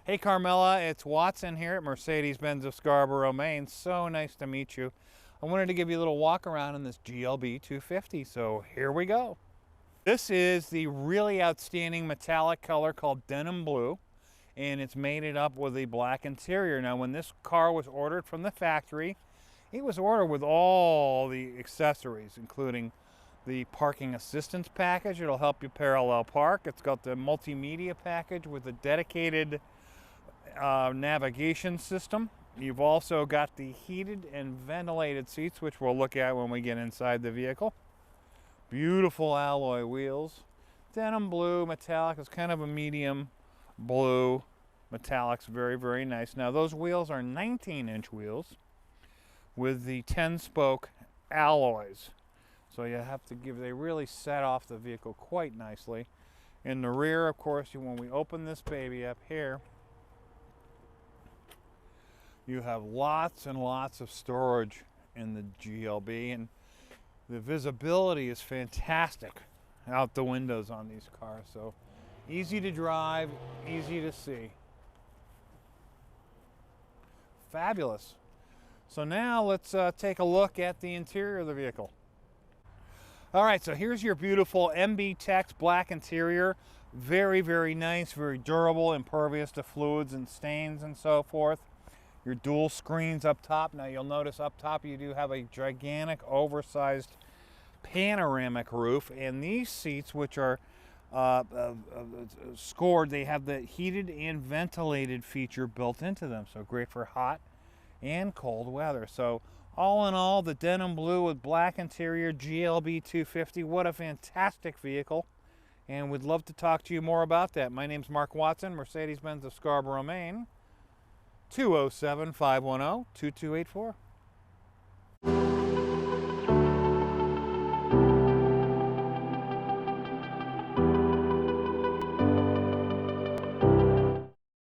Hey Carmela, it's Watson here at Mercedes-Benz of Scarborough, Maine. So nice to meet you. I wanted to give you a little walk around in this GLB 250, so here we go. This is the really outstanding metallic color called Denim Blue, and it's mated up with a black interior. Now when this car was ordered from the factory, it was ordered with all the accessories, including the parking assistance package. It'll help you parallel park. It's got the multimedia package with a dedicated navigation system. You've also got the heated and ventilated seats, which we'll look at when we get inside the vehicle. Beautiful alloy wheels. Denim blue, metallic. It's kind of a medium blue. Metallic's very, very nice. Now those wheels are 19-inch wheels with the 10-spoke alloys. So you have to they really set off the vehicle quite nicely. In the rear, of course, when we open this baby up here, you have lots and lots of storage in the GLB, and the visibility is fantastic out the windows on these cars. So easy to drive, easy to see. Fabulous. So now let's take a look at the interior of the vehicle. All right, so here's your beautiful MB Tex black interior. Very, very nice, very durable, impervious to fluids and stains and so forth. Your dual screens up top. Now you'll notice up top you do have a gigantic oversized panoramic roof, and these seats, which are scored, they have the heated and ventilated feature built into them, so great for hot and cold weather. So all in all, the denim blue with black interior GLB 250, what a fantastic vehicle, and we'd love to talk to you more about that. My name's Mark Watson, Mercedes-Benz of Scarborough, Maine. 207-510-2284.